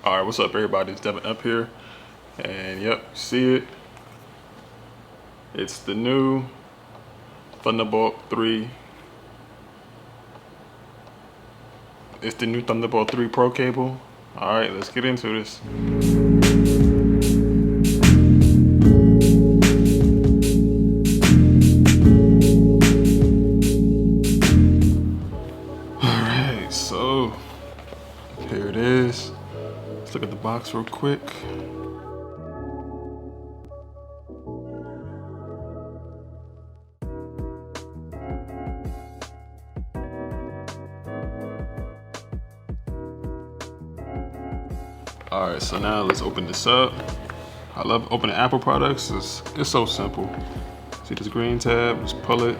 All right, what's up, everybody? It's Devin up here, and yep, see it. It's the new Thunderbolt 3. It's the new Thunderbolt 3 Pro cable. All right, let's get into this. All right, so here it is. Let's look at the box real quick. All right, so now let's open this up. I love opening Apple products. It's so simple. See this green tab? Just pull it.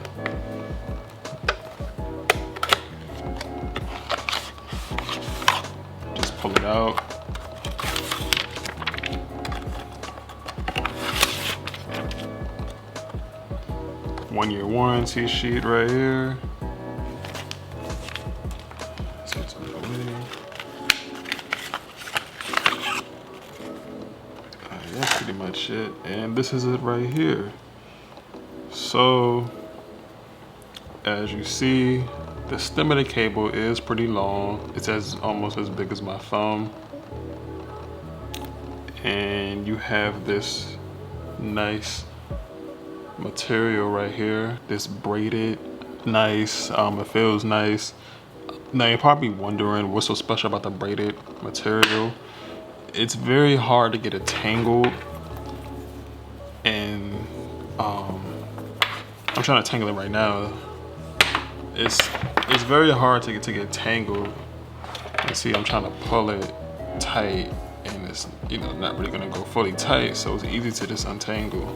Just pull it out. One-year warranty sheet right here. Let's get some away. That's pretty much it, and this is it right here. So as you see, the stem of the cable is pretty long. It's almost as big as my thumb, and you have this nice material right here, this braided nice. It feels nice. Now you're probably wondering what's so special about the braided material. It's very hard to get it tangled, and I'm trying to tangle it right now. It's very hard to get tangled. And see, I'm trying to pull it tight, and it's not really gonna go fully tight, so it's easy to just untangle.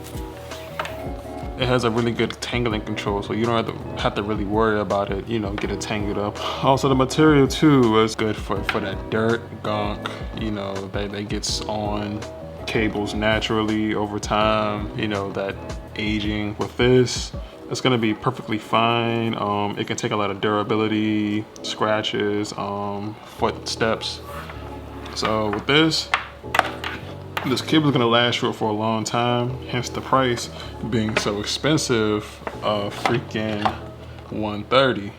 It has a really good tangling control, so you don't have to really worry about it, get it tangled up. Also, the material too is good for that dirt, gunk, that gets on cables naturally over time, that aging. With this, it's gonna be perfectly fine. It can take a lot of durability, scratches, footsteps. So with this cable is gonna last you for a long time, hence the price being so expensive, freaking $130.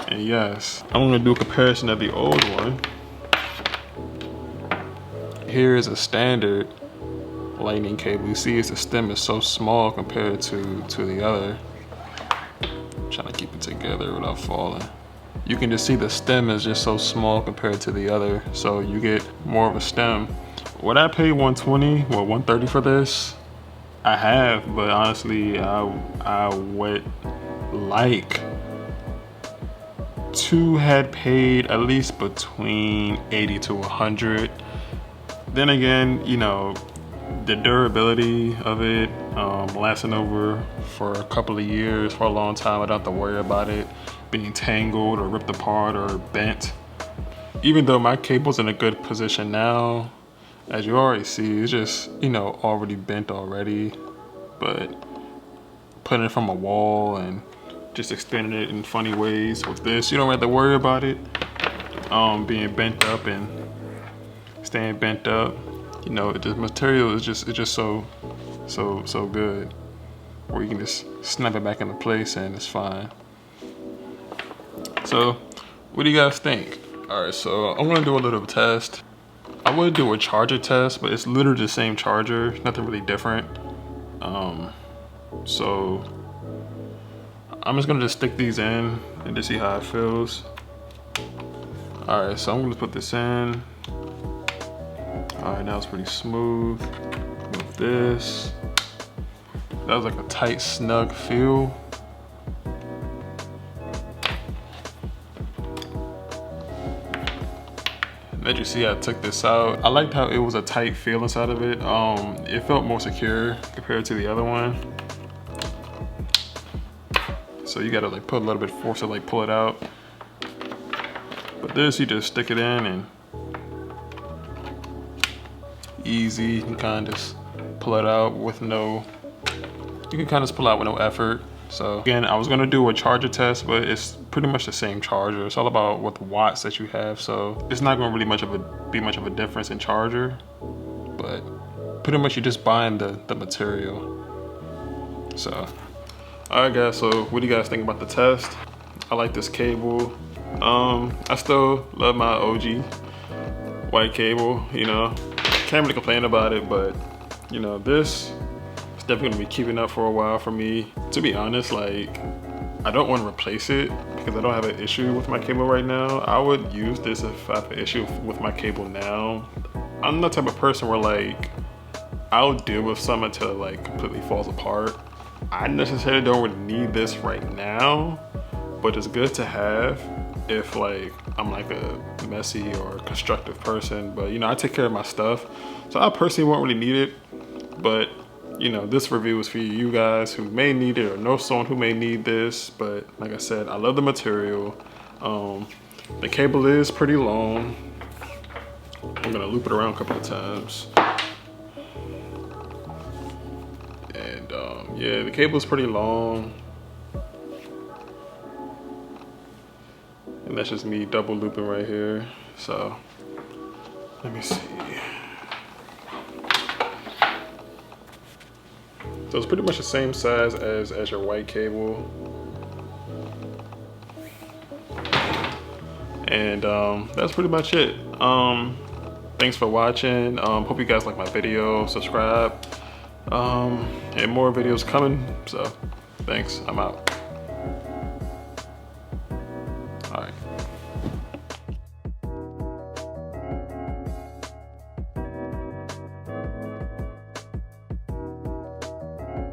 And yes, I'm gonna do a comparison of the old one. Here is a standard lightning cable. You see, the stem is so small compared to the other. I'm trying to keep it together without falling. You can just see the stem is just so small compared to the other, so you get more of a stem. Would I pay $120 or $130 for this? I have, but honestly, I would like to had paid at least between $80 to $100. Then again, the durability of it, lasting over for a couple of years, for a long time. I don't have to worry about it being tangled or ripped apart or bent. Even though my cable's in a good position now, as you already see, it's just, already bent already. But putting it from a wall and just extending it in funny ways with this, you don't have to worry about it being bent up and staying bent up. The material is just so good, where you can just snap it back into place and it's fine. So what do you guys think? All right, so I'm gonna do a little test. I would do a charger test, but it's literally the same charger, nothing really different. So I'm just gonna just stick these in and just see how it feels. All right, so I'm gonna put this in. All right, now it's pretty smooth. With this, that was like a tight, snug feel. As you see, I took this out. I liked how it was a tight feel inside of it. It felt more secure compared to the other one. So you gotta put a little bit of force to pull it out. But this, you just stick it in and easy. You can kind of just pull it out with no effort. So again, I was gonna do a charger test, but it's pretty much the same charger. It's all about what the watts that you have. So it's not gonna really be much of a difference in charger, but pretty much you're just buying the material. So, all right guys, so what do you guys think about the test? I like this cable. I still love my OG white cable, you know. Can't really complain about it, but you know, this is definitely gonna be keeping up for a while for me. To be honest, like, I don't want to replace it because I don't have an issue with my cable right now. I would use this if I have an issue with my cable now. I'm the type of person where like, I'll deal with some until it like completely falls apart. I necessarily don't really need this right now, but it's good to have if like I'm like a messy or constructive person. But you know, I take care of my stuff, so I personally won't really need it. But you know, this review is for you guys who may need it or know someone who may need this. But like I said, I love the material. The cable is pretty long. I'm gonna loop it around a couple of times. And yeah, the cable is pretty long. And that's just me double looping right here. So let me see. So it's pretty much the same size as your white cable. And that's pretty much it. Thanks for watching. Hope you guys like my video. Subscribe. And more videos coming. So thanks, I'm out.